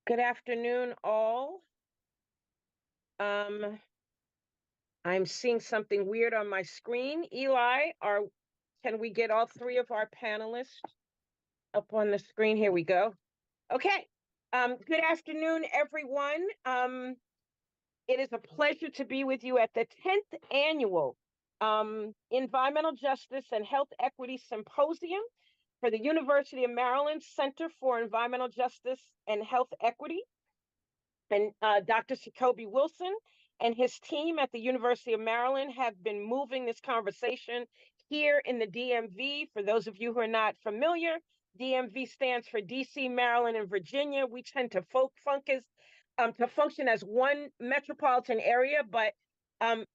Good afternoon, all. I'm seeing something weird on my screen. Eli, can we get all three of our panelists up on the screen? Here we go. Okay. Good afternoon, everyone. It is a pleasure to be with you at the 10th annual Environmental Justice and Health Equity Symposium for the University of Maryland Center for Environmental Justice and Health Equity. And Dr. Jacoby Wilson and his team at the University of Maryland have been moving this conversation here in the DMV. For those of you who are not familiar, DMV stands for DC, Maryland, and Virginia. We tend to function as one metropolitan area, but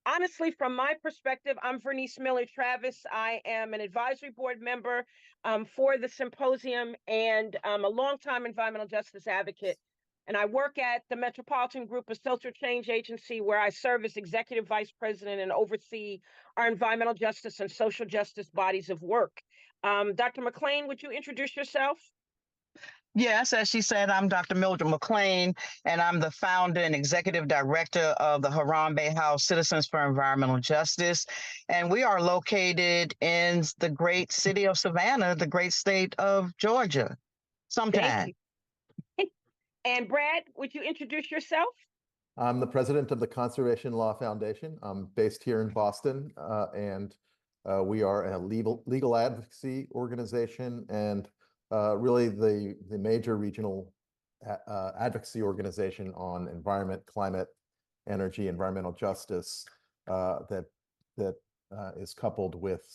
honestly, from my perspective, I'm Vernice Miller-Travis. I am an advisory board member for the symposium and a longtime environmental justice advocate. And I work at the Metropolitan Group of Social Change Agency, where I serve as executive vice president and oversee our environmental justice and social justice bodies of work. Dr. McLean, would you introduce yourself? Yes, as she said, I'm Dr. Mildred McLean, and I'm the founder and executive director of the Harambe House Citizens for Environmental Justice. And we are located in the great city of Savannah, the great state of Georgia. Sometime. And Brad, would you introduce yourself? I'm the president of the Conservation Law Foundation. I'm based here in Boston, and we are a legal advocacy organization and really the major regional advocacy organization on environment, climate, energy, environmental justice that is coupled with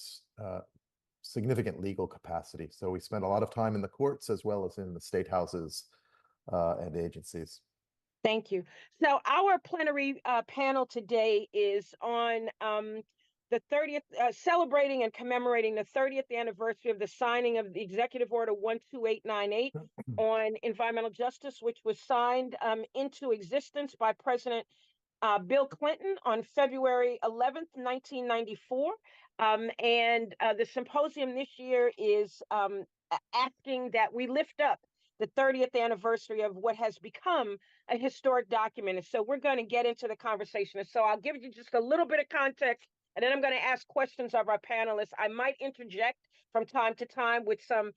significant legal capacity. So we spend a lot of time in the courts as well as in the state houses and agencies. Thank you. So our plenary panel today is on the 30th, celebrating and commemorating the 30th anniversary of the signing of the Executive Order 12898 on environmental justice, which was signed into existence by President Bill Clinton on February 11th, 1994. And the symposium this year is asking that we lift up the 30th anniversary of what has become a historic document. And so we're going to get into the conversation. And so I'll give you just a little bit of context, and then I'm going to ask questions of our panelists. I might interject from time to time with some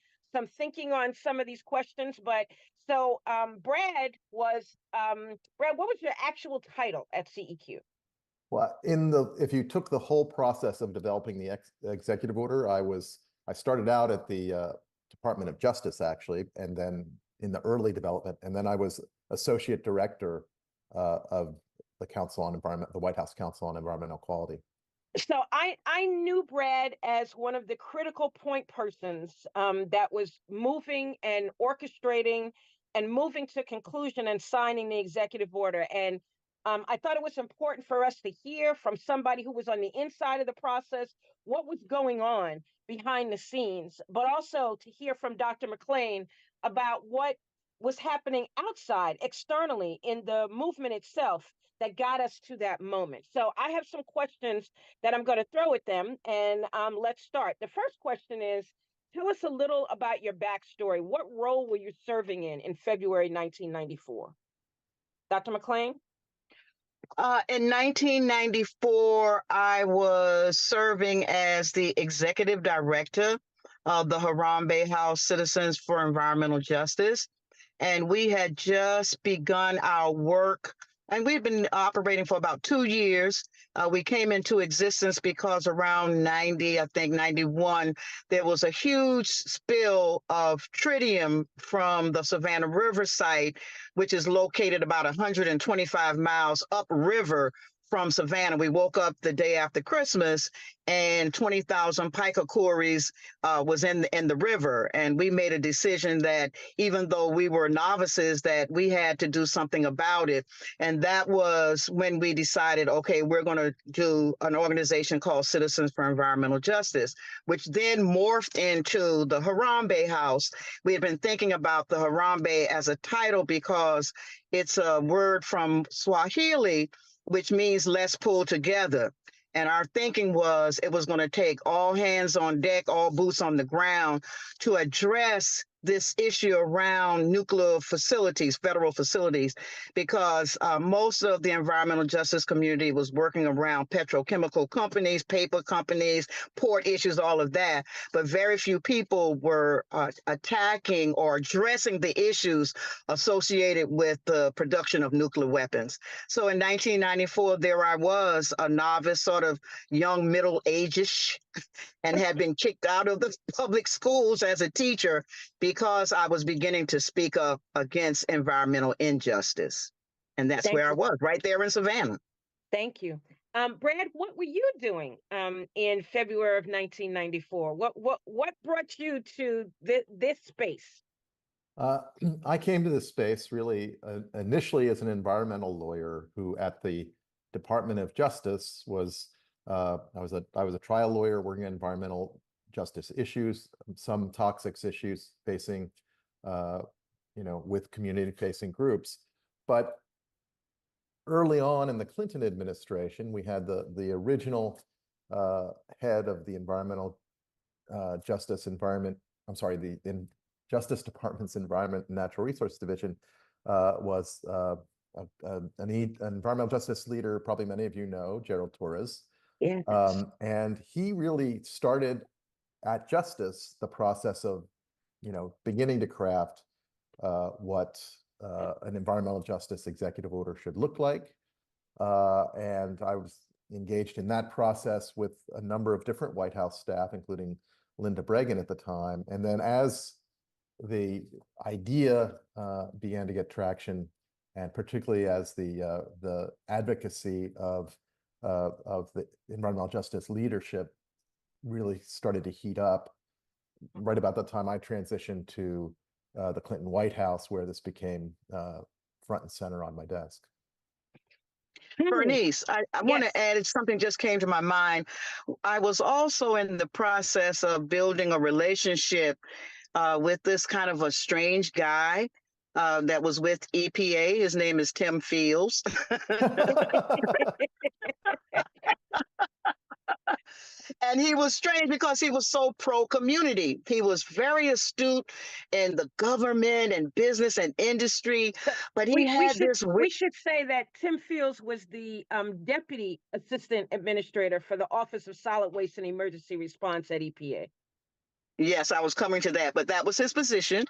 thinking on some of these questions. But so Brad, what was your actual title at CEQ? Well, if you took the whole process of developing the executive order, I started out at the Department of Justice, actually, and then in the early development, and then I was associate director of the Council on Environment, the White House Council on Environmental Quality. So I knew Brad as one of the critical point persons that was moving and orchestrating and moving to conclusion and signing the executive order. And I thought it was important for us to hear from somebody who was on the inside of the process what was going on behind the scenes, but also to hear from Dr. McLean about what was happening outside, externally, in the movement itself that got us to that moment. So I have some questions that I'm going to throw at them, and let's start. The first question is, tell us a little about your backstory. What role were you serving in February 1994? Dr. McLean? In 1994, I was serving as the executive director of the Harambe House Citizens for Environmental Justice. And we had just begun our work, and we've been operating for about 2 years. We came into existence because around 91, there was a huge spill of tritium from the Savannah River site, which is located about 125 miles upriver from Savannah. We woke up the day after Christmas and 20,000 pica quarries was in the river. And we made a decision that even though we were novices, that we had to do something about it. And that was when we decided, okay, we're going to do an organization called Citizens for Environmental Justice, which then morphed into the Harambe House. We had been thinking about the Harambe as a title because it's a word from Swahili, which means let's pull together. And our thinking was it was going to take all hands on deck, all boots on the ground to address this issue around nuclear facilities, federal facilities, because most of the environmental justice community was working around petrochemical companies, paper companies, port issues, all of that. But very few people were attacking or addressing the issues associated with the production of nuclear weapons. So in 1994, there I was, a novice, sort of young, middle-aged, and had been kicked out of the public schools as a teacher because I was beginning to speak up against environmental injustice. And that's Thank where I you. was, right there in Savannah. Thank you. Brad, what were you doing in February of 1994? What brought you to this space? I came to this space really initially as an environmental lawyer who at the Department of Justice was I was a trial lawyer working on environmental justice issues, some toxics issues facing with community facing groups. But early on in the Clinton administration, we had the original head of the environmental justice environment. I'm sorry, the Justice Department's Environment and Natural Resource Division was an environmental justice leader, probably many of you know, Gerald Torres. Yeah. And he really started at Justice the process of, beginning to craft what an environmental justice executive order should look like. And I was engaged in that process with a number of different White House staff, including Linda Bregan at the time. And then as the idea began to get traction, and particularly as the advocacy of the environmental justice leadership really started to heat up, right about the time I transitioned to the Clinton White House, where this became front and center on my desk. Bernice, I want Yes. to add something just came to my mind. I was also in the process of building a relationship with this kind of a strange guy that was with EPA. His name is Tim Fields. And he was strange because he was so pro-community. He was very astute in the government and business and industry, but he had this. We should say that Tim Fields was the deputy assistant administrator for the Office of Solid Waste and Emergency Response at EPA. Yes, I was coming to that, but that was his position.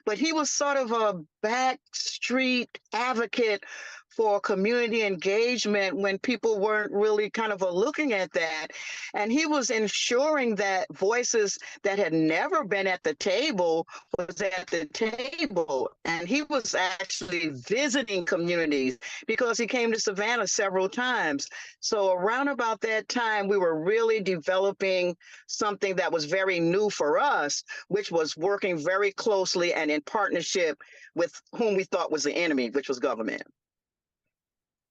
But he was sort of a backstreet advocate for community engagement when people weren't really kind of looking at that. And he was ensuring that voices that had never been at the table was at the table. And he was actually visiting communities because he came to Savannah several times. So around about that time, we were really developing something that was very new for us, which was working very closely and in partnership with whom we thought was the enemy, which was government.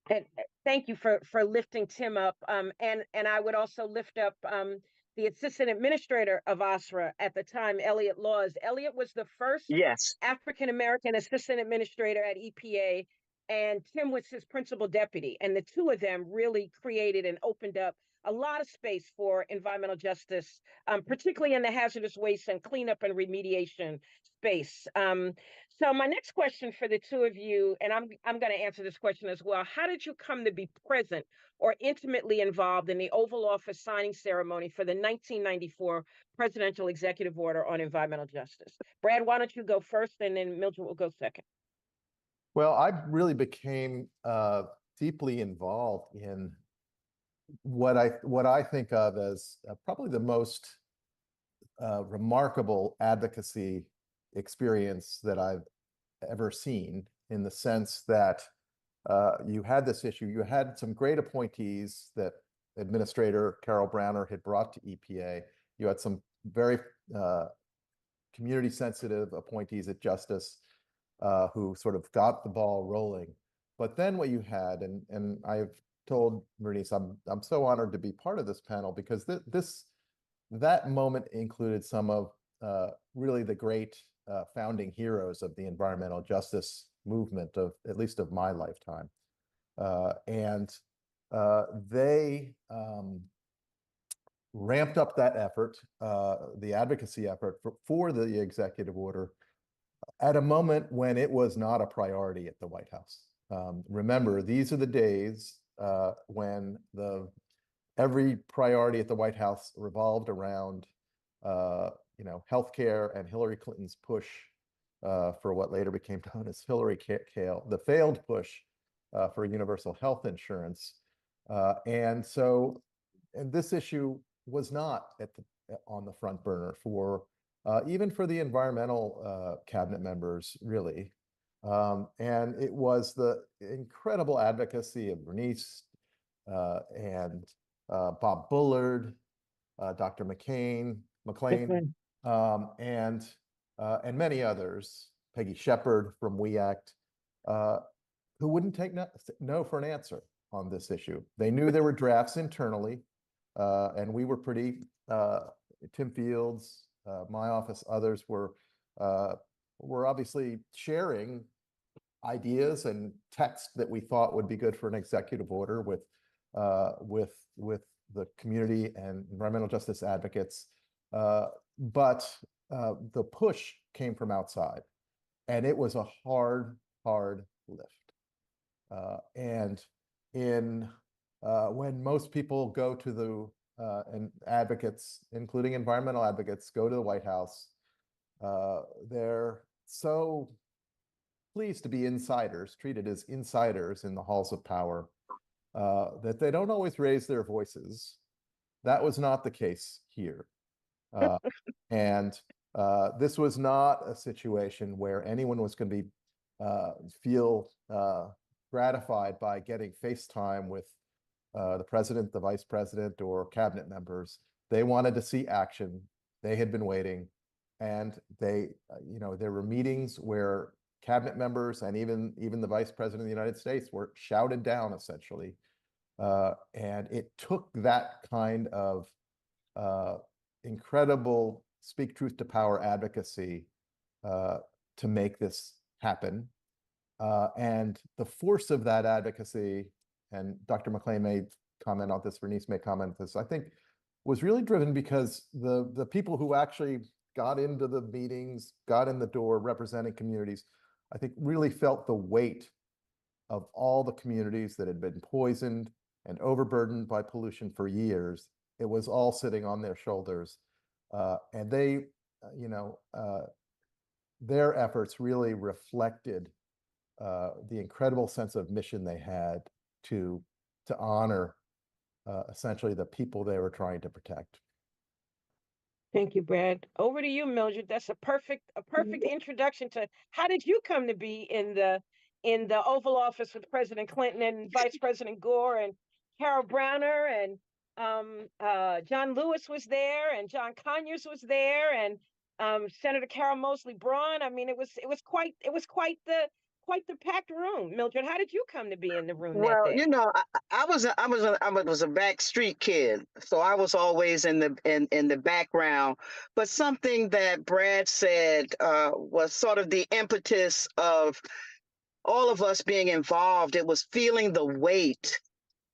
And thank you for lifting Tim up. And I would also lift up the assistant administrator of OSRA at the time, Elliot Laws. Elliot was the first African American assistant administrator at EPA, and Tim was his principal deputy. And the two of them really created and opened up a lot of space for environmental justice, particularly in the hazardous waste and cleanup and remediation space. So my next question for the two of you, and I'm going to answer this question as well. How did you come to be present or intimately involved in the Oval Office signing ceremony for the 1994 Presidential Executive Order on Environmental Justice? Brad, why don't you go first, and then Mildred will go second. Well, I really became deeply involved in what I think of as probably the most remarkable advocacy experience that I've ever seen, in the sense that you had this issue. You had some great appointees that Administrator Carol Browner had brought to EPA. You had some very community sensitive appointees at Justice who sort of got the ball rolling. But then what you had, and I've told Bernice, I'm so honored to be part of this panel, because that moment included some of really the great founding heroes of the environmental justice movement, of at least of my lifetime. And they ramped up that effort, the advocacy effort for the executive order, at a moment when it was not a priority at the White House. Remember, these are the days when every priority at the White House revolved around healthcare and Hillary Clinton's push for what later became known as Hillary Kale, the failed push for universal health insurance. And this issue was not on the front burner for even for the environmental cabinet members, really. And it was the incredible advocacy of Bernice and Bob Bullard, Dr. McClain, and many others, Peggy Shepard from We Act, who wouldn't take no for an answer on this issue. They knew there were drafts internally, and we were Tim Fields, my office, others were obviously sharing ideas and text that we thought would be good for an executive order with the community and environmental justice advocates. But the push came from outside, and it was a hard lift. When most people go to and advocates, including environmental advocates, go to the White House, they're so pleased to be insiders, treated as insiders in the halls of power, that they don't always raise their voices. That was not the case here. This was not a situation where anyone was going to feel gratified by getting FaceTime with the president, the vice president, or cabinet members. They wanted to see action. They had been waiting, and there were meetings where cabinet members and even the vice president of the United States were shouted down, essentially. And it took that kind of incredible speak truth to power advocacy to make this happen. And the force of that advocacy, and Dr. McClain may comment on this, Bernice may comment on this, I think was really driven because the people who actually got into the meetings, got in the door representing communities, I think really felt the weight of all the communities that had been poisoned and overburdened by pollution for years. It was all sitting on their shoulders. And they, their efforts really reflected the incredible sense of mission they had to honor essentially the people they were trying to protect. Thank you, Brad. Over to you, Mildred. That's a perfect introduction to how did you come to be in the Oval Office with President Clinton and Vice President Gore and Carol Browner, and John Lewis was there, and John Conyers was there, and Senator Carol Moseley Braun. I mean, it was quite the packed room. Mildred, how did you come to be in the room Well, that day? I was a backstreet kid, so I was always in the background. But something that Brad said was sort of the impetus of all of us being involved. It was feeling the weight.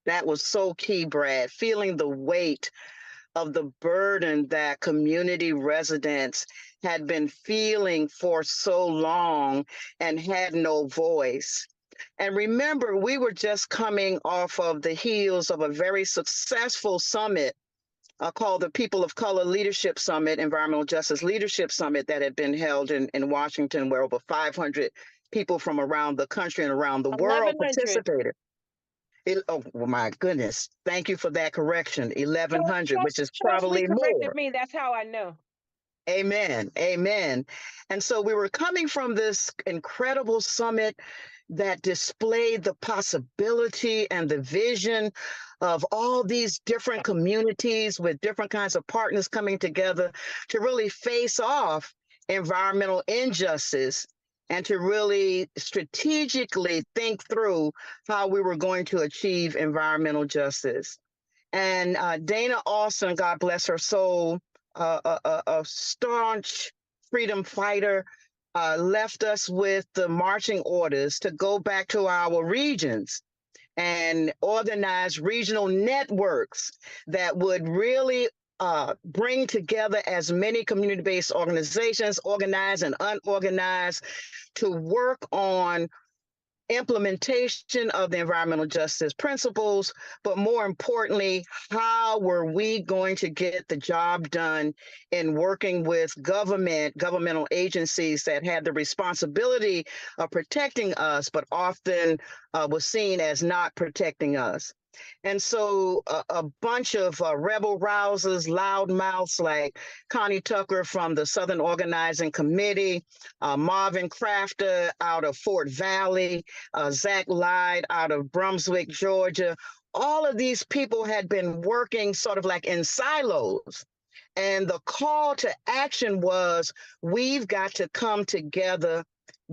That was so key, Brad. Feeling the weight of the burden that community residents had been feeling for so long and had no voice. And remember, we were just coming off of the heels of a very successful summit called the People of Color Leadership Summit, Environmental Justice Leadership Summit, that had been held in Washington, where over 500 people from around the country and around the world 1,100. participated. Oh my goodness. Thank you for that correction. 1,100, which is probably more. Me, that's how I know. Amen. Amen. And so we were coming from this incredible summit that displayed the possibility and the vision of all these different communities with different kinds of partners coming together to really face off environmental injustice and to really strategically think through how we were going to achieve environmental justice. And Dana Austin, God bless her soul, a staunch freedom fighter, left us with the marching orders to go back to our regions and organize regional networks that would really bring together as many community-based organizations, organized and unorganized, to work on implementation of the environmental justice principles, but more importantly, how were we going to get the job done in working with governmental agencies that had the responsibility of protecting us, but often was seen as not protecting us. And so a bunch of rebel rousers, loudmouths like Connie Tucker from the Southern Organizing Committee, Marvin Crafter out of Fort Valley, Zach Lyde out of Brunswick, Georgia. All of these people had been working sort of like in silos. And the call to action was, we've got to come together,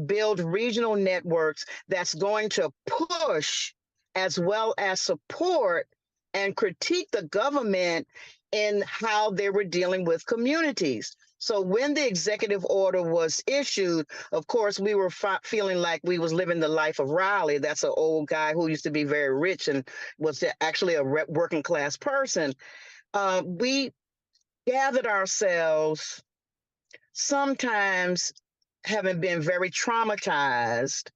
build regional networks that's going to push as well as support and critique the government in how they were dealing with communities. So when the executive order was issued, of course, we were feeling like we was living the life of Riley. That's an old guy who used to be very rich and was actually a working class person. We gathered ourselves, sometimes having been very traumatized,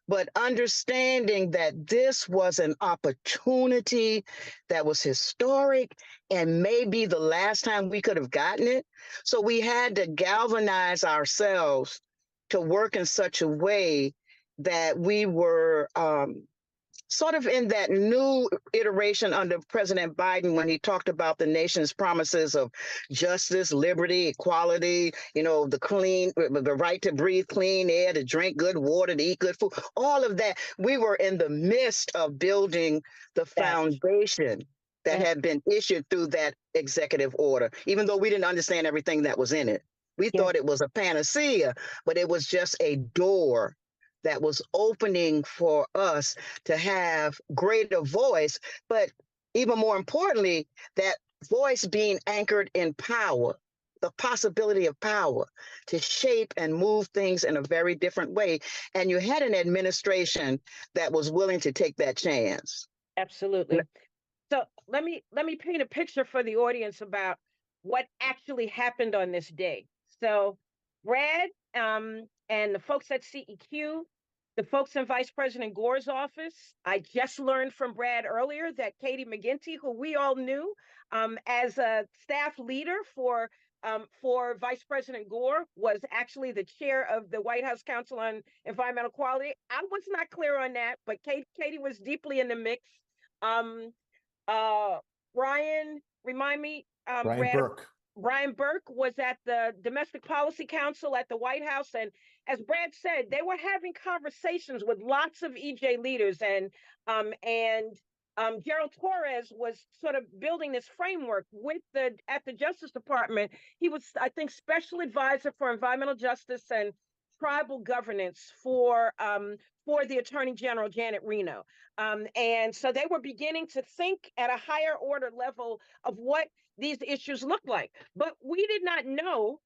but understanding that this was an opportunity that was historic and maybe the last time we could have gotten it. So we had to galvanize ourselves to work in such a way that we were sort of in that new iteration under President Biden, when he talked about the nation's promises of justice, liberty, equality, the right to breathe clean air, to drink good water, to eat good food, all of that. We were in the midst of building the foundation that had been issued through that executive order, even though we didn't understand everything that was in it. We thought it was a panacea, but it was just a door that was opening for us to have greater voice, but even more importantly, that voice being anchored in power, the possibility of power to shape and move things in a very different way. And you had an administration that was willing to take that chance. Absolutely. So let me paint a picture for the audience about what actually happened on this day. So Brad and the folks at CEQ, the folks in Vice President Gore's office, I just learned from Brad earlier that Katie McGinty, who we all knew as a staff leader for Vice President Gore, was actually the chair of the White House Council on Environmental Quality. I was not clear on that, but Katie was deeply in the mix. Brian, remind me, Brian Brad, Burke. Brian Burke was at the Domestic Policy Council at the White House. And as Brad said, they were having conversations with lots of EJ leaders. And Gerald Torres was sort of building this framework at the Justice Department. He was, I think, special advisor for environmental justice and tribal governance for the Attorney General, Janet Reno. And so they were beginning to think at a higher order level of what these issues look like. But we did not know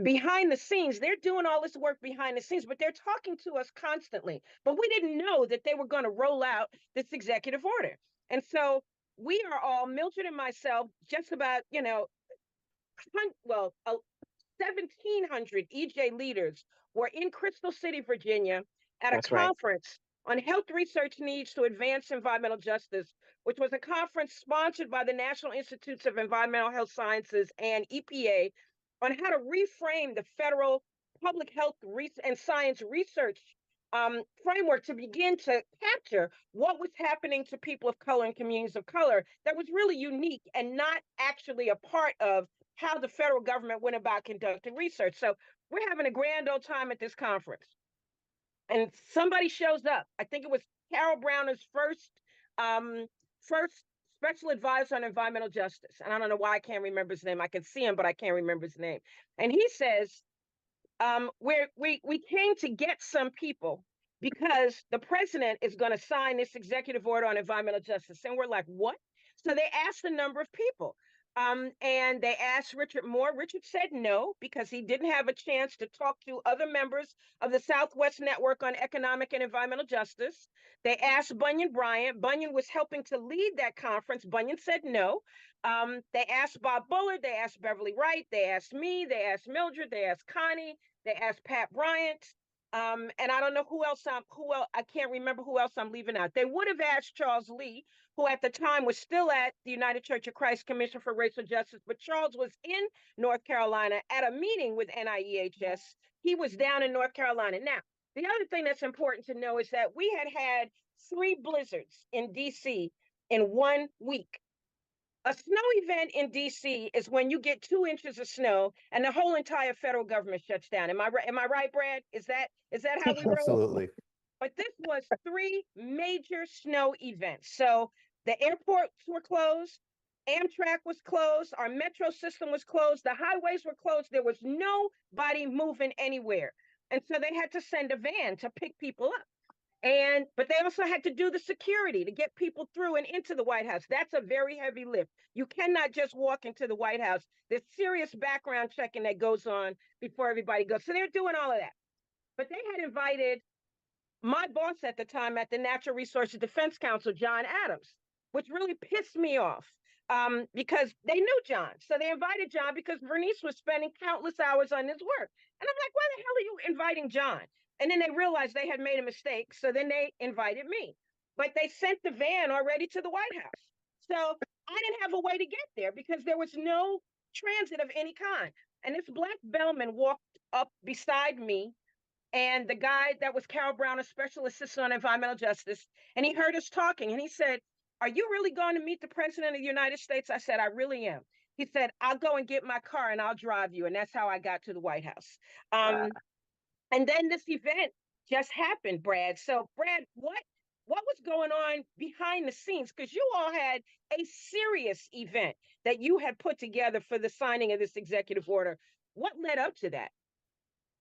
behind the scenes. They're doing all this work behind the scenes, but they're talking to us constantly. But we didn't know that they were going to roll out this executive order. And so we are all, Mildred and myself, just about, 1,700 EJ leaders were in Crystal City, Virginia, at a conference on health research needs to advance environmental justice, which was a conference sponsored by the National Institutes of Environmental Health Sciences and EPA on how to reframe the federal public health and science research framework to begin to capture what was happening to people of color and communities of color that was really unique and not actually a part of how the federal government went about conducting research. So we're having a grand old time at this conference. And somebody shows up. I think it was Carol Browner's first special advisor on environmental justice. And I don't know why I can't remember his name. I can see him, but I can't remember his name. And he says, we came to get some people because the president is going to sign this executive order on environmental justice. And we're like, what? So they asked a number of people. And they asked Richard Moore. Richard said no, because he didn't have a chance to talk to other members of the Southwest Network on Economic and Environmental Justice. They asked Bunyan Bryant. Bunyan was helping to lead that conference. Bunyan said no. They asked Bob Bullard. They asked Beverly Wright. They asked me. They asked Mildred. They asked Connie. They asked Pat Bryant. And I don't know who else I can't remember who else I'm leaving out. They would have asked Charles Lee, who at the time was still at the United Church of Christ Commission for Racial Justice, but Charles was in North Carolina at a meeting with NIEHS. He was down in North Carolina. Now, the other thing that's important to know is that we had 3 blizzards in DC in 1 week. A snow event in DC is when you get 2 inches of snow and the whole entire federal government shuts down. Am I right, Brad? Is that how we roll? Absolutely. But this was 3 major snow events. So the airports were closed, Amtrak was closed, our metro system was closed, the highways were closed. There was nobody moving anywhere. And so they had to send a van to pick people up. But they also had to do the security to get people through and into the White House. That's a very heavy lift. You cannot just walk into the White House. There's serious background checking that goes on before everybody goes. So they're doing all of that. But they had invited my boss at the time at the Natural Resources Defense Council, John Adams, which really pissed me off, because they knew John. So they invited John because Bernice was spending countless hours on this work. And I'm like, why the hell are you inviting John? And then they realized they had made a mistake. So then they invited me. But they sent the van already to the White House. So I didn't have a way to get there because there was no transit of any kind. And this black bellman walked up beside me and the guy that was Carol Brown, a special assistant on environmental justice, and he heard us talking and he said, "Are you really going to meet the president of the United States?" I said, "I really am." He said, "I'll go and get my car and I'll drive you." And that's how I got to the White House. And then this event just happened, Brad. So Brad, what was going on behind the scenes? Because you all had a serious event that you had put together for the signing of this executive order. What led up to that?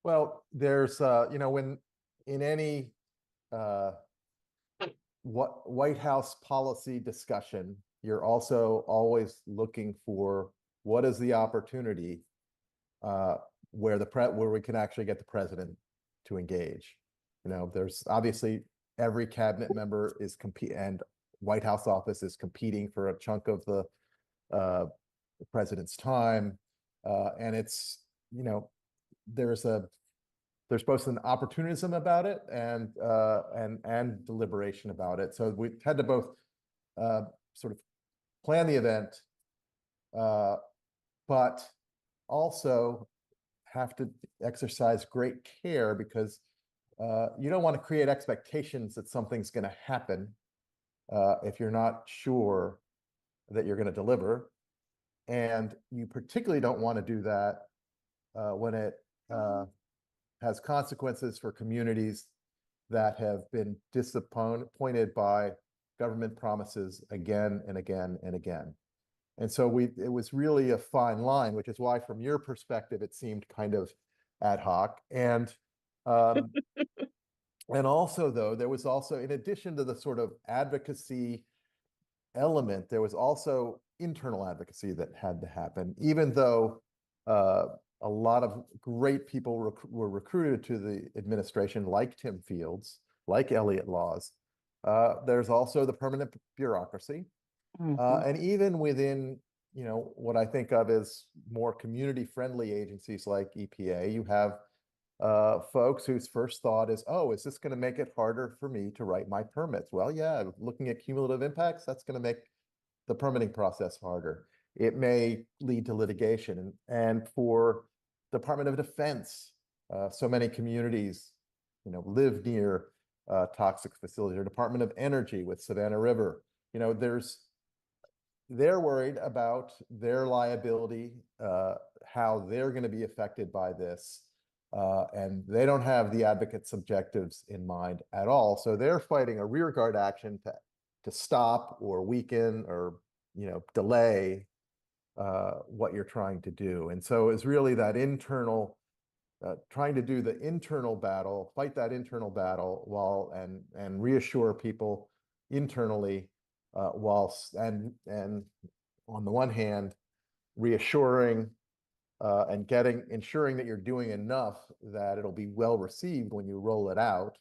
Well, there's, when in any White House policy discussion, you're also always looking for what is the opportunity where we can actually get the president to engage. There's obviously every cabinet member is and White House office is competing for a chunk of the president's time, and it's there's both an opportunism about it and deliberation about it. So we had to both sort of plan the event, but also have to exercise great care because you don't want to create expectations that something's going to happen if you're not sure that you're going to deliver. And you particularly don't want to do that when it has consequences for communities that have been disappointed by government promises again and again and again. And so it was really a fine line, which is why from your perspective, it seemed kind of ad hoc. And and also, though, there was also, in addition to the sort of advocacy element, there was also internal advocacy that had to happen, even though a lot of great people were recruited to the administration, like Tim Fields, like Elliott Laws. There's also the permanent bureaucracy. And even within, what I think of as more community-friendly agencies like EPA, you have folks whose first thought is, oh, is this going to make it harder for me to write my permits? Well, yeah, looking at cumulative impacts, that's going to make the permitting process harder. It may lead to litigation. And for Department of Defense, so many communities, live near toxic facilities, or Department of Energy with Savannah River. They're worried about their liability, how they're going to be affected by this. And they don't have the advocate's objectives in mind at all. So they're fighting a rearguard action to stop or weaken or, delay what you're trying to do. And so it's really that internal, trying to do the internal battle, fight that internal battle and reassure people internally, and on the one hand, reassuring and ensuring that you're doing enough that it'll be well received when you roll it out,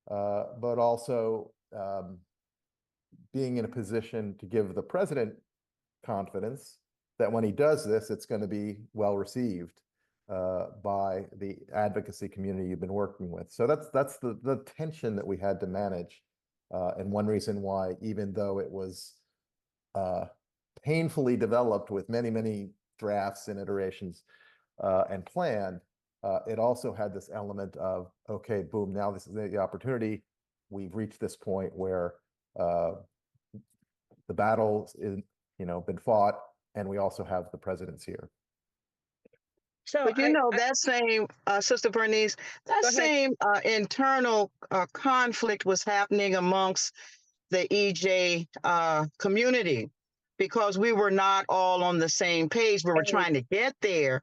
but also being in a position to give the president confidence that when he does this, it's going to be well received by the advocacy community you've been working with. So that's the tension that we had to manage, and one reason why, even though it was painfully developed with many drafts and iterations and planned, it also had this element of, okay, boom, now this is the opportunity. We've reached this point where the battle's been fought, and we also have the presidents here. So But that same, Sister Bernice, that Go ahead. same internal conflict was happening amongst the EJ community, because we were not all on the same page. We were trying to get there.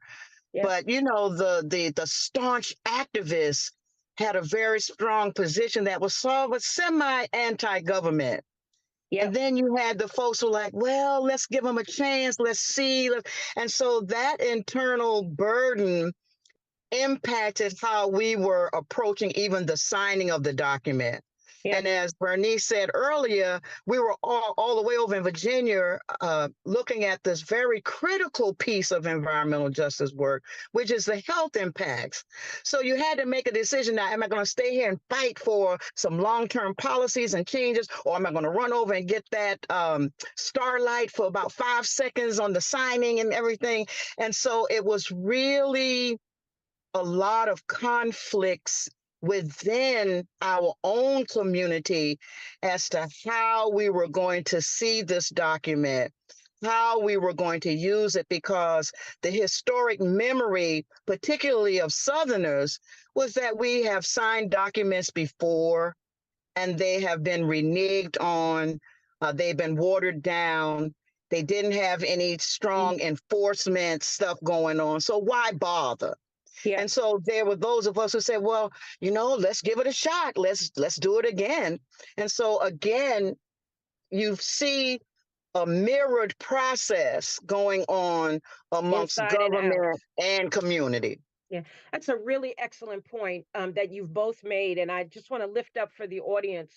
Yeah. But the staunch activists had a very strong position that was sort of semi anti-government. Yep. And then you had the folks who were like, well, let's give them a chance. Let's see. And so that internal burden impacted how we were approaching even the signing of the document. Yeah. And as Bernice said earlier, we were all the way over in Virginia looking at this very critical piece of environmental justice work, which is the health impacts. So you had to make a decision now, am I going to stay here and fight for some long-term policies and changes, or am I going to run over and get that starlight for about 5 seconds on the signing and everything? And so it was really a lot of conflicts within our own community as to how we were going to see this document, how we were going to use it, because the historic memory, particularly of Southerners, was that we have signed documents before and they have been reneged on, they've been watered down, they didn't have any strong enforcement stuff going on, so why bother? Yeah. And so there were those of us who said, well, let's give it a shot. Let's do it again. And so again, you see a mirrored process going on amongst Inside and out. government and community. Yeah, that's a really excellent point that you've both made. And I just want to lift up for the audience.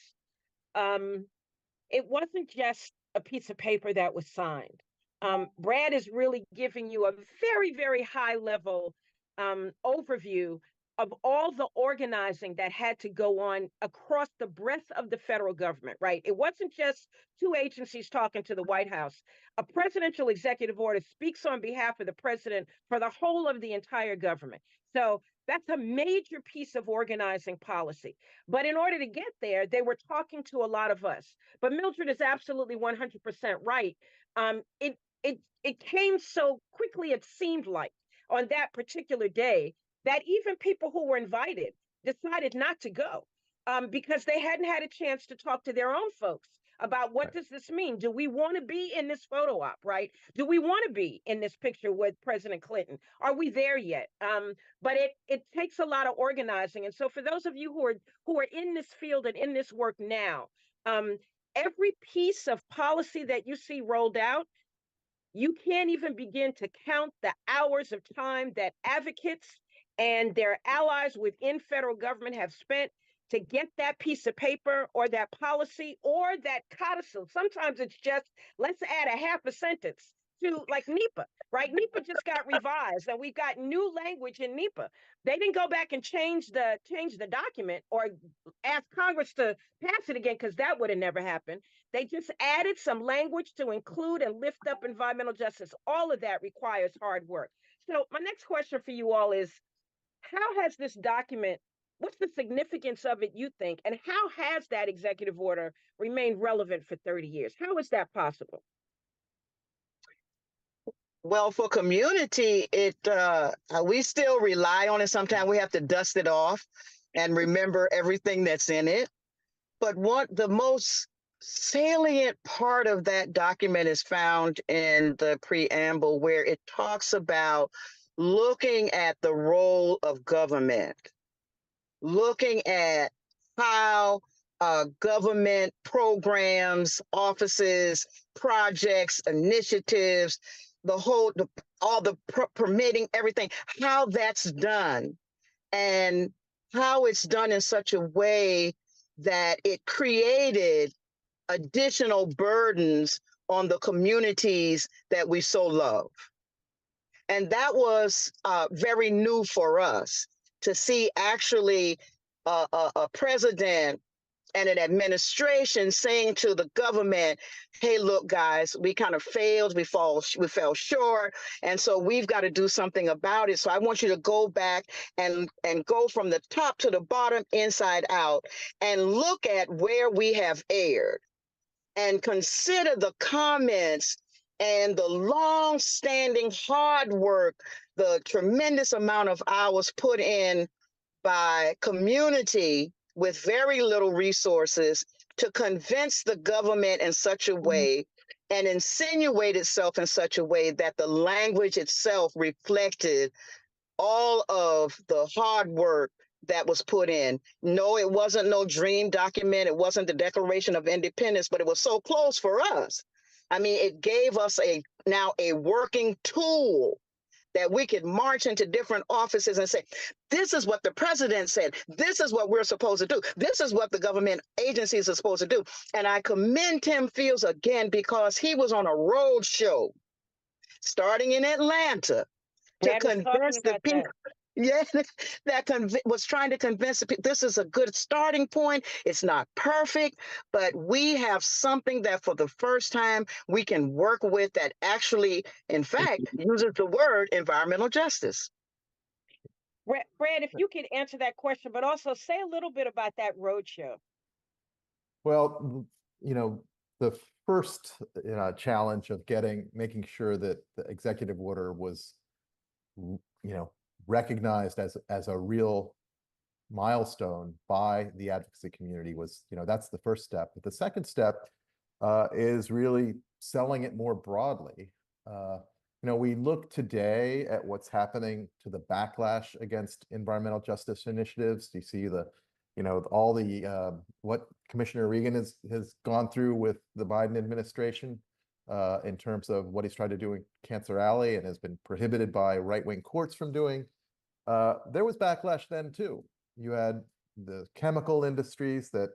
It wasn't just a piece of paper that was signed. Brad is really giving you a very high level overview of all the organizing that had to go on across the breadth of the federal government, right? It wasn't just two agencies talking to the White House. A presidential executive order speaks on behalf of the president for the whole of the entire government. So that's a major piece of organizing policy. But in order to get there, they were talking to a lot of us. But Mildred is absolutely 100% right. It came so quickly, it seemed like, on that particular day, that even people who were invited decided not to go because they hadn't had a chance to talk to their own folks about what does this mean? Do we want to be in this photo op, right? Do we want to be in this picture with President Clinton? Are we there yet? But it takes a lot of organizing. And so for those of you who are in this field and in this work now, every piece of policy that you see rolled out, you can't even begin to count the hours of time that advocates and their allies within federal government have spent to get that piece of paper or that policy or that codicil. Sometimes it's just, let's add a half a sentence to, like, NEPA, right? NEPA just got revised and we've got new language in NEPA. They didn't go back and change the document or ask Congress to pass it again, because that would have never happened. They just added some language to include and lift up environmental justice. All of that requires hard work. So my next question for you all is, how has this document, what's the significance of it, you think, and how has that executive order remained relevant for 30 years? How is that possible? Well, for community, we still rely on it. Sometimes we have to dust it off and remember everything that's in it. But what the most salient part of that document is found in the preamble, where it talks about looking at the role of government, looking at how government programs, offices, projects, initiatives all the permitting, everything, how that's done, and how it's done in such a way that it created additional burdens on the communities that we so love. And that was very new for us to see actually a president and an administration saying to the government, hey, look, guys, we kind of failed, we fell short, and so we've got to do something about it. So I want you to go back and go from the top to the bottom, inside out, and look at where we have erred, and consider the comments and the long-standing hard work, the tremendous amount of hours put in by community with very little resources to convince the government in such a way and insinuate itself in such a way that the language itself reflected all of the hard work that was put in. No, it wasn't no dream document. It wasn't the Declaration of Independence, but it was so close for us. I mean, it gave us now a working tool that we could march into different offices and say, this is what the president said. This is what we're supposed to do. This is what the government agencies are supposed to do. And I commend Tim Fields again, because he was on a road show starting in Atlanta to Dad was talking convince the about people. that. Yeah, that was trying to convince the people this is a good starting point. It's not perfect, but we have something that for the first time we can work with that actually, in fact, uses the word environmental justice. Brad, if you could answer that question, but also say a little bit about that roadshow. Well, you know, the first challenge of making sure that the executive order was, recognized as a real milestone by the advocacy community was, that's the first step. But the second step is really selling it more broadly. We look today at what's happening to the backlash against environmental justice initiatives. You see all the what Commissioner Regan has gone through with the Biden administration in terms of what he's tried to do in Cancer Alley and has been prohibited by right-wing courts from doing. There was backlash then too. You had the chemical industries that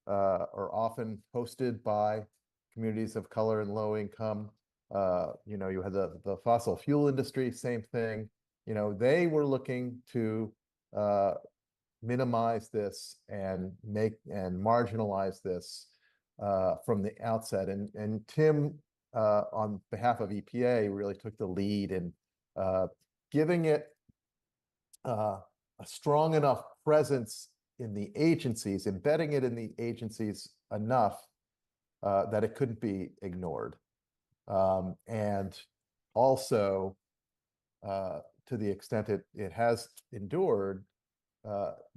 are often hosted by communities of color and low income. You had the fossil fuel industry, same thing. They were looking to minimize this and marginalize this from the outset. And Tim, on behalf of EPA, really took the lead in giving it a strong enough presence in the agencies, embedding it in the agencies enough that it couldn't be ignored. And also, to the extent it has endured,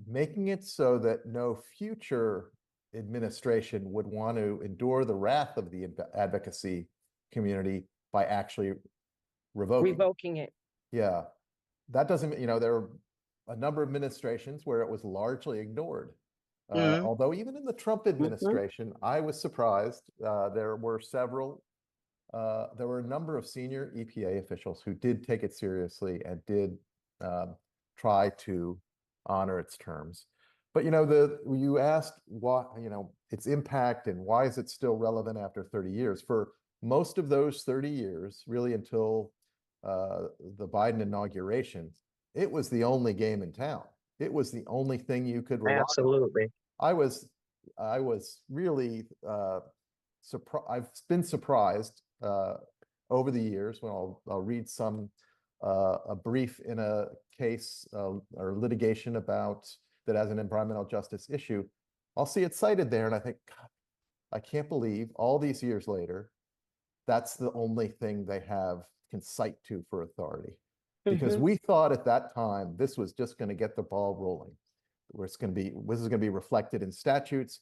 making it so that no future administration would want to endure the wrath of the advocacy community by actually revoking it. Yeah, that doesn't, there are a number of administrations where it was largely ignored. Although even in the Trump administration, I was surprised. There were a number of senior EPA officials who did take it seriously and did try to honor its terms. But you asked what its impact and why is it still relevant after 30 years? For most of those 30 years, really until the Biden inauguration, it was the only game in town. It was the only thing you could rely on. Absolutely. I was really surprised. I've been surprised over the years when I'll read a brief in a case or litigation about that as an environmental justice issue. I'll see it cited there and I think, God, I can't believe all these years later, that's the only thing they can cite to for authority. Because we thought at that time, this was just going to get the ball rolling. This is going to be reflected in statutes.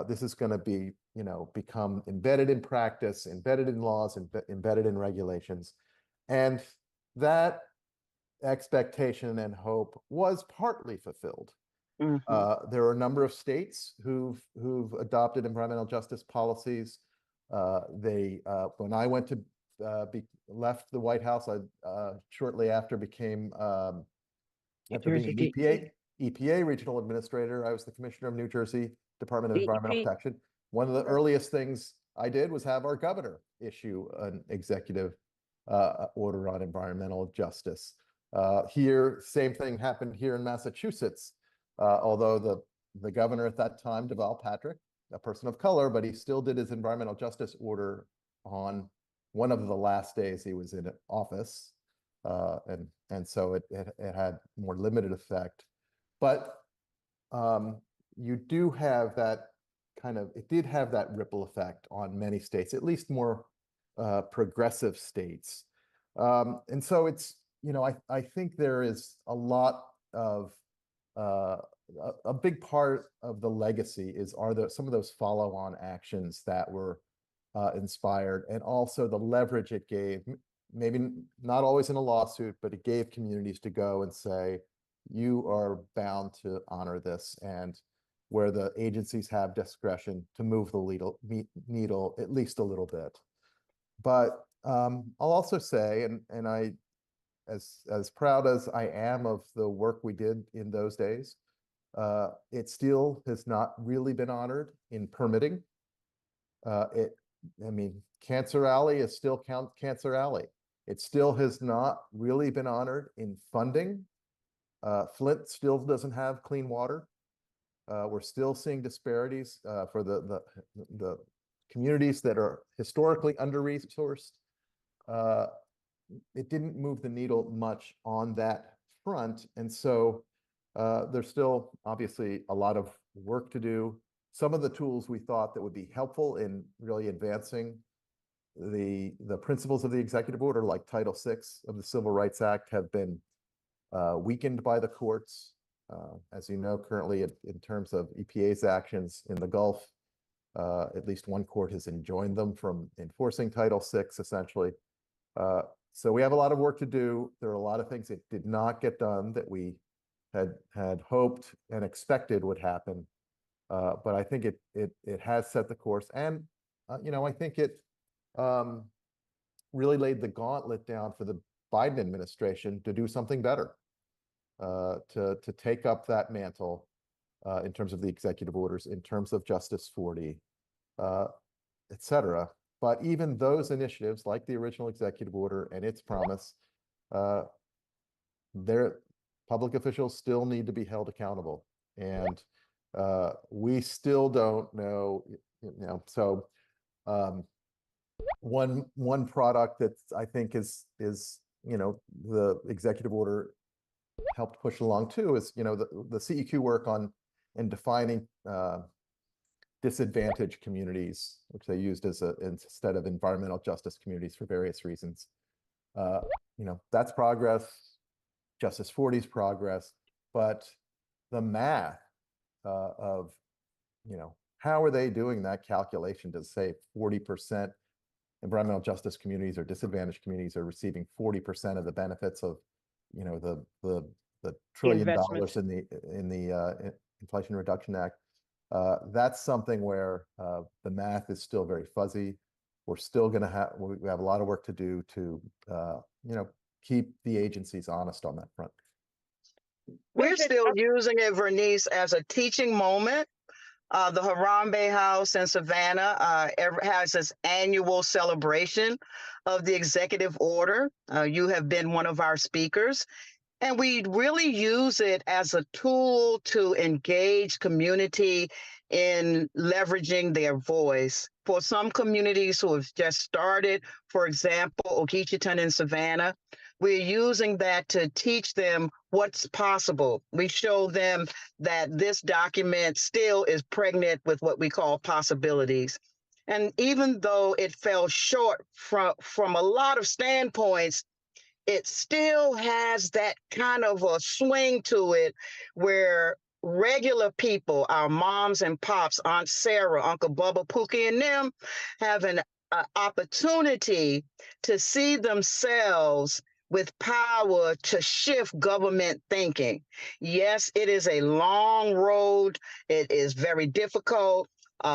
This is going to be, become embedded in practice, embedded in laws, embedded in regulations. And that expectation and hope was partly fulfilled. There are a number of states who've adopted environmental justice policies. When I went to left the White House. I shortly after became after being an Jersey EPA regional administrator. I was the commissioner of New Jersey Department of Environmental DEP. Protection. One of the earliest things I did was have our governor issue an executive order on environmental justice. Here, same thing happened here in Massachusetts, although the governor at that time, Deval Patrick, a person of color, but he still did his environmental justice order on one of the last days he was in office. And so it had more limited effect. But you do have that it did have that ripple effect on many states, at least more progressive states. And so it's, I think there is a lot of, a big part of the legacy are some of those follow-on actions that were inspired, and also the leverage it gave, maybe not always in a lawsuit, but it gave communities to go and say, you are bound to honor this, and where the agencies have discretion to move the needle at least a little bit. But I'll also say, and I, as proud as I am of the work we did in those days, it still has not really been honored in permitting. Cancer Alley is still Cancer Alley. It still has not really been honored in funding. Flint still doesn't have clean water. We're still seeing disparities for the communities that are historically under-resourced. It didn't move the needle much on that front. And so there's still obviously a lot of work to do. Some of the tools we thought that would be helpful in really advancing the principles of the executive order, like Title VI of the Civil Rights Act, have been weakened by the courts. As you know, currently in terms of EPA's actions in the Gulf, at least one court has enjoined them from enforcing Title VI, essentially. So we have a lot of work to do. There are a lot of things that did not get done that we had hoped and expected would happen. But I think it has set the course, and I think it really laid the gauntlet down for the Biden administration to do something better, to take up that mantle in terms of the executive orders, in terms of Justice 40, et cetera. But even those initiatives, like the original executive order and its promise, their public officials still need to be held accountable. And we still don't know, so one product that I think is the executive order helped push along too is the CEQ work on and defining disadvantaged communities, which they used instead of environmental justice communities for various reasons. That's progress. Justice 40's progress, but the math of how are they doing that calculation to say 40% environmental justice communities or disadvantaged communities are receiving 40% of the benefits of the $1 trillion in the Inflation Reduction Act. That's something where the math is still very fuzzy. We're still going to we have a lot of work to do to keep the agencies honest on that front. We're still using it, Vernice, as a teaching moment. The Harambee House in Savannah has its annual celebration of the executive order. You have been one of our speakers. And we really use it as a tool to engage community in leveraging their voice. For some communities who have just started, for example, Ogeechee in Savannah, we're using that to teach them what's possible. We show them that this document still is pregnant with what we call possibilities. And even though it fell short from a lot of standpoints, it still has that kind of a swing to it where regular people, our moms and pops, Aunt Sarah, Uncle Bubba, Pookie, and them have an opportunity to see themselves with power to shift government thinking. Yes, it is a long road. It is very difficult,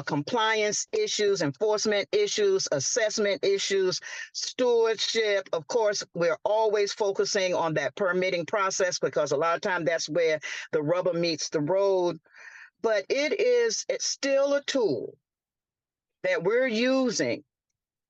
compliance issues, enforcement issues, assessment issues, stewardship. Of course, we're always focusing on that permitting process because a lot of time that's where the rubber meets the road. But it's still a tool that we're using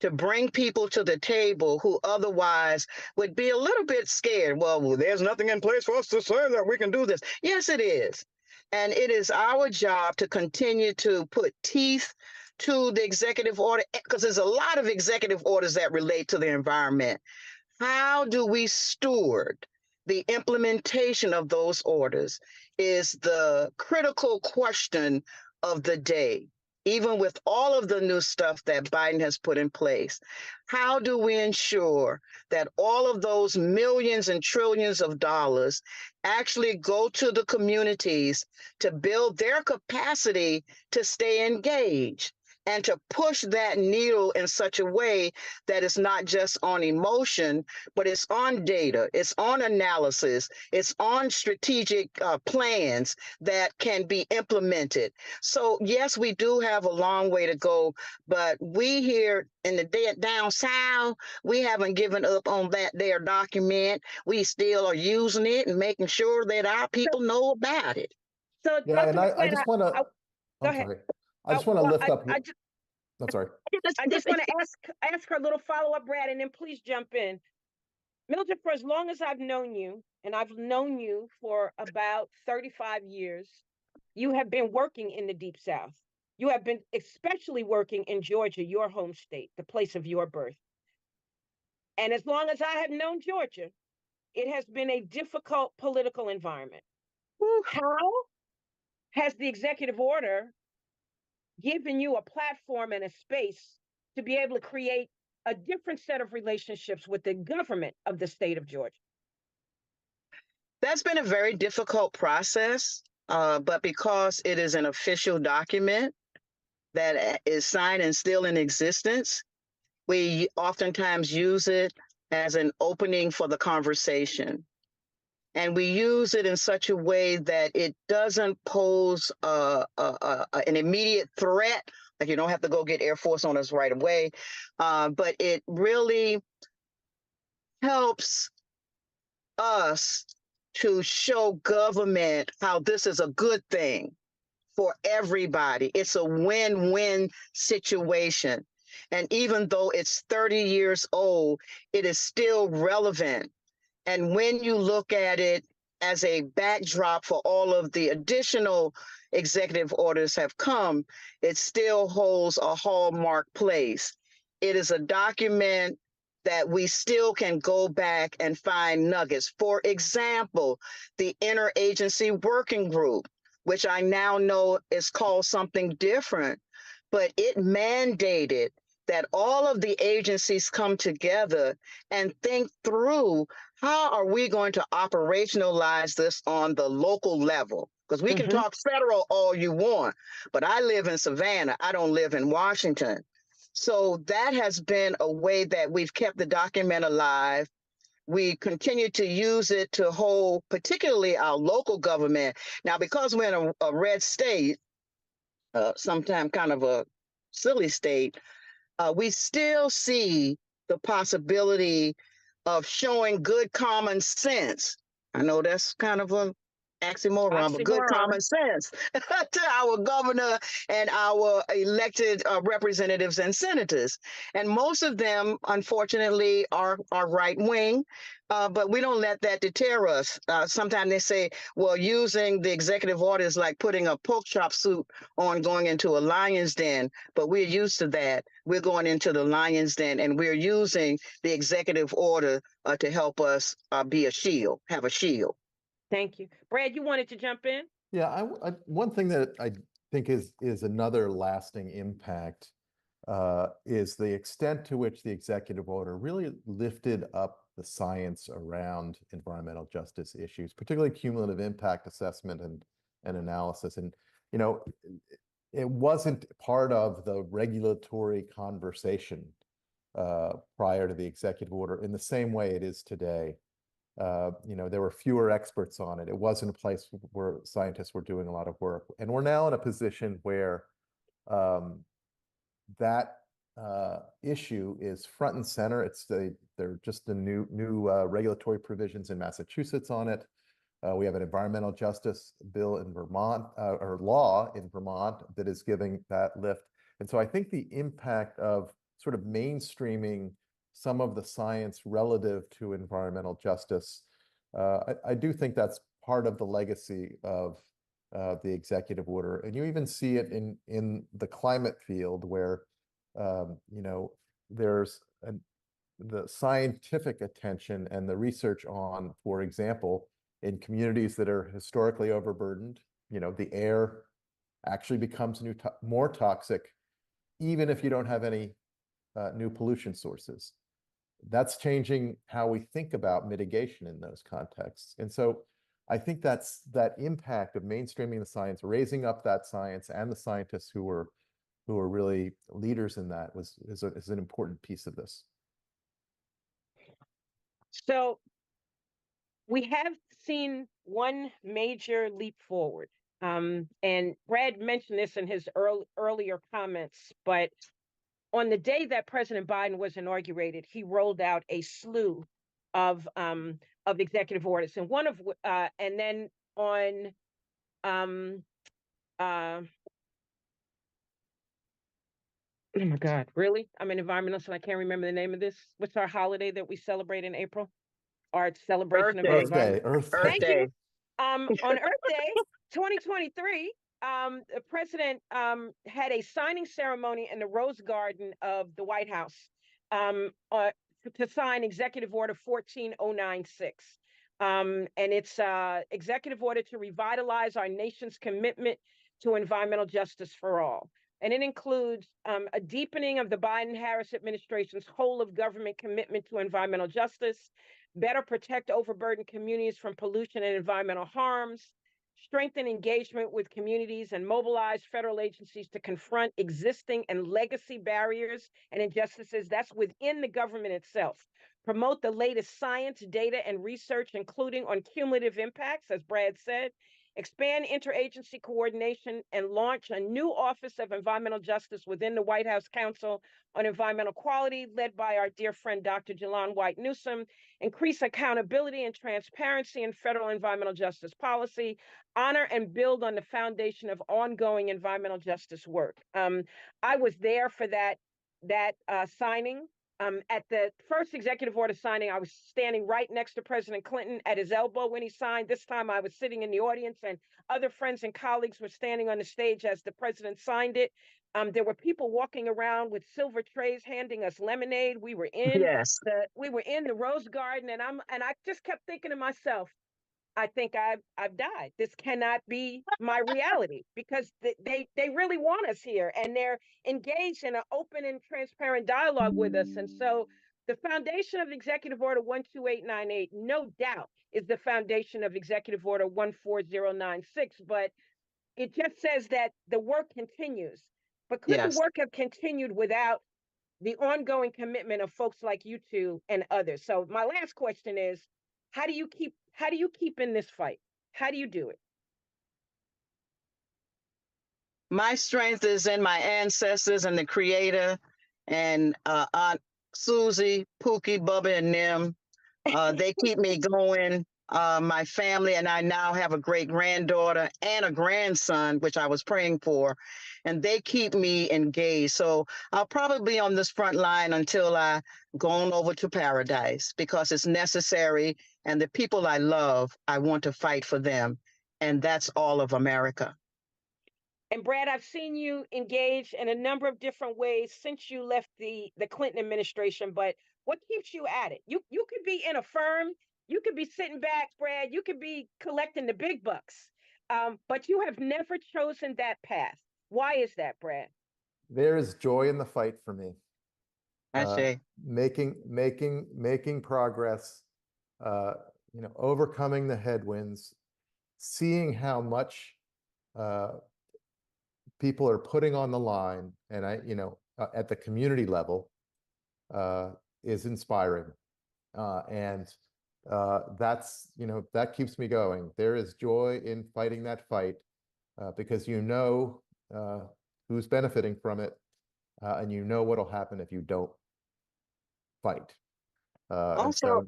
to bring people to the table who otherwise would be a little bit scared. Well, there's nothing in place for us to say that we can do this. Yes, it is. And it is our job to continue to put teeth to the executive order, because there's a lot of executive orders that relate to the environment. How do we steward the implementation of those orders is the critical question of the day. Even with all of the new stuff that Biden has put in place, how do we ensure that all of those millions and trillions of dollars actually go to the communities to build their capacity to stay engaged and to push that needle in such a way that it's not just on emotion, but it's on data, it's on analysis, it's on strategic plans that can be implemented. So yes, we do have a long way to go, but we here in the down south, we haven't given up on that there document. We still are using it and making sure that our people know about it. So, Yeah, Dr. and I McLean, just want to, go I'm ahead. sorry. I just want to Well, lift up, I just, I'm sorry. I just want to ask her a little follow-up, Brad, and then please jump in. Mildred, for as long as I've known you, and I've known you for about 35 years, you have been working in the Deep South. You have been especially working in Georgia, your home state, the place of your birth. And as long as I have known Georgia, it has been a difficult political environment. How has the executive order given you a platform and a space to be able to create a different set of relationships with the government of the state of Georgia? That's been a very difficult process, but because it is an official document that is signed and still in existence, we oftentimes use it as an opening for the conversation. And we use it in such a way that it doesn't pose an immediate threat. Like you don't have to go get Air Force on us right away, but it really helps us to show government how this is a good thing for everybody. It's a win-win situation. And even though it's 30 years old, it is still relevant. And when you look at it as a backdrop for all of the additional executive orders have come, it still holds a hallmark place. It is a document that we still can go back and find nuggets. For example, the Interagency Working Group, which I now know is called something different, but it mandated that all of the agencies come together and think through how are we going to operationalize this on the local level? Because we can talk federal all you want, but I live in Savannah. I don't live in Washington. So that has been a way that we've kept the document alive. We continue to use it to hold particularly our local government. Now, because we're in a red state, sometimes kind of a silly state, we still see the possibility of showing good common sense. I know that's kind of a oxymoron, but good common sense to our governor and our elected representatives and senators. And most of them, unfortunately, are right wing. But we don't let that deter us. Sometimes they say, well, using the executive order is like putting a pork chop suit on going into a lion's den, but we're used to that. We're going into the lion's den and we're using the executive order to help us be a shield, have a shield. Thank you. Brad, you wanted to jump in? Yeah, one thing that I think is another lasting impact is the extent to which the executive order really lifted up the science around environmental justice issues, particularly cumulative impact assessment and analysis. And, you know, it wasn't part of the regulatory conversation prior to the executive order in the same way it is today. You know, there were fewer experts on it. It wasn't a place where scientists were doing a lot of work. And we're now in a position where that issue is front and center. They're just the new regulatory provisions in Massachusetts on it. We have an environmental justice bill in Vermont, or law in Vermont, that is giving that lift. And so I think the impact of sort of mainstreaming some of the science relative to environmental justice, I do think that's part of the legacy of the executive order. And you even see it in the climate field where, there's the scientific attention and the research on, for example, in communities that are historically overburdened, the air actually becomes more toxic, even if you don't have any new pollution sources. That's changing how we think about mitigation in those contexts. And so I think that's that impact of mainstreaming the science, raising up that science and the scientists who are really leaders in that is an important piece of this. So we have seen one major leap forward. And Brad mentioned this in his earlier comments, but on the day that President Biden was inaugurated, he rolled out a slew of executive orders, and and then on oh my God, really? I'm an environmentalist and I can't remember the name of this. What's our holiday that we celebrate in April? Our celebration of the Day. environment. Earth Earth Thank Day. you. On Earth Day 2023, the president had a signing ceremony in the Rose Garden of the White House to sign Executive Order 14096. And it's executive order to revitalize our nation's commitment to environmental justice for all. And it includes a deepening of the Biden-Harris administration's whole of government commitment to environmental justice, better protect overburdened communities from pollution and environmental harms, strengthen engagement with communities, and mobilize federal agencies to confront existing and legacy barriers and injustices that's within the government itself. Promote the latest science, data, and research, including on cumulative impacts, as Brad said. Expand interagency coordination and launch a new Office of Environmental Justice within the White House Council on Environmental Quality, led by our dear friend, Dr. Jalon White Newsom. Increase accountability and transparency in federal environmental justice policy. Honor and build on the foundation of ongoing environmental justice work. I was there for that signing. At the first executive order signing, I was standing right next to President Clinton at his elbow when he signed. This time I was sitting in the audience, and other friends and colleagues were standing on the stage as the president signed it. There were people walking around with silver trays handing us lemonade. We were in Yes. the Rose Garden, and I just kept thinking to myself, I think I've died. This cannot be my reality, because they really want us here, and they're engaged in an open and transparent dialogue with us. And so the foundation of Executive Order 12898, no doubt, is the foundation of Executive Order 14096, but it just says that the work continues. But could the Yes. work have continued without the ongoing commitment of folks like you two and others? So my last question is, how do you keep in this fight? How do you do it? My strength is in my ancestors and the Creator, and Aunt Susie, Pookie, Bubba, and them. They keep me going. My family and I now have a great granddaughter and a grandson, which I was praying for, and they keep me engaged. So I'll probably be on this front line until I go on over to paradise, because it's necessary. And the people I love, I want to fight for them. And that's all of America. And Brad, I've seen you engage in a number of different ways since you left the Clinton administration, but what keeps you at it? You could be in a firm, you could be sitting back, Brad, you could be collecting the big bucks, but you have never chosen that path. Why is that, Brad? There is joy in the fight for me. I say, Making progress, overcoming the headwinds, seeing how much people are putting on the line, and at the community level, is inspiring, and that's that keeps me going. There is joy in fighting that fight, because who's benefiting from it, and you know what'll happen if you don't fight. And Also, so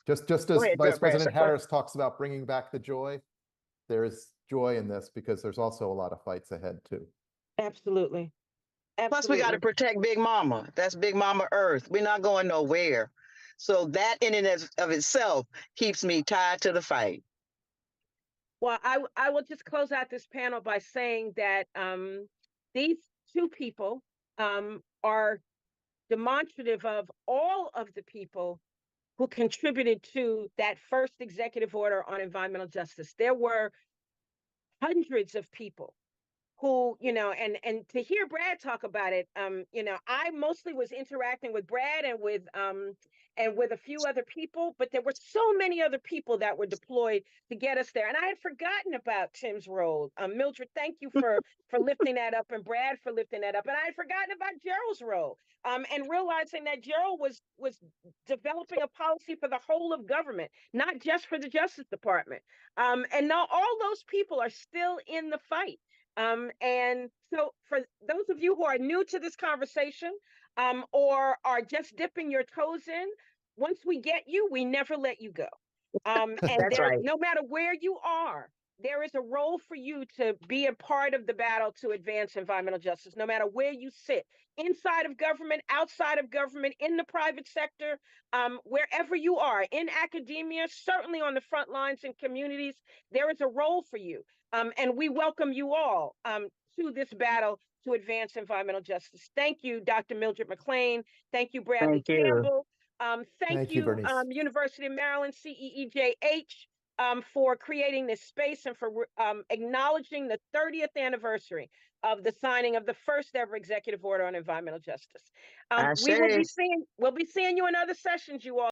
just go as ahead, Vice Professor. President Harris talks about bringing back the joy, there's joy in this because there's also a lot of fights ahead too. Absolutely. Plus, we got to Absolutely. protect Big Mama. That's Big Mama Earth. We're not going nowhere. So that in and of itself keeps me tied to the fight. Well, I will just close out this panel by saying that these two people are demonstrative of all of the people who contributed to that first executive order on environmental justice. There were hundreds of people who, and to hear Brad talk about it, I mostly was interacting with Brad and with a few other people, but there were so many other people that were deployed to get us there. And I had forgotten about Tim's role. Mildred, thank you for lifting that up, and Brad for lifting that up. And I had forgotten about Gerald's role. And realizing that Gerald was developing a policy for the whole of government, not just for the Justice Department. And now all those people are still in the fight. And so for those of you who are new to this conversation, or are just dipping your toes in, once we get you, we never let you go. And That's right. no matter where you are, there is a role for you to be a part of the battle to advance environmental justice, no matter where you sit, inside of government, outside of government, in the private sector, wherever you are, in academia, certainly on the front lines in communities, there is a role for you. And we welcome you all to this battle to advance environmental justice. Thank you, Dr. Mildred McClain. Thank you, Bradley Thank you. Campbell. Thank you, Bernice. University of Maryland, CEEJH, for creating this space and for acknowledging the 30th anniversary of the signing of the first ever executive order on environmental justice. I We'll say. be seeing you in other sessions, you all.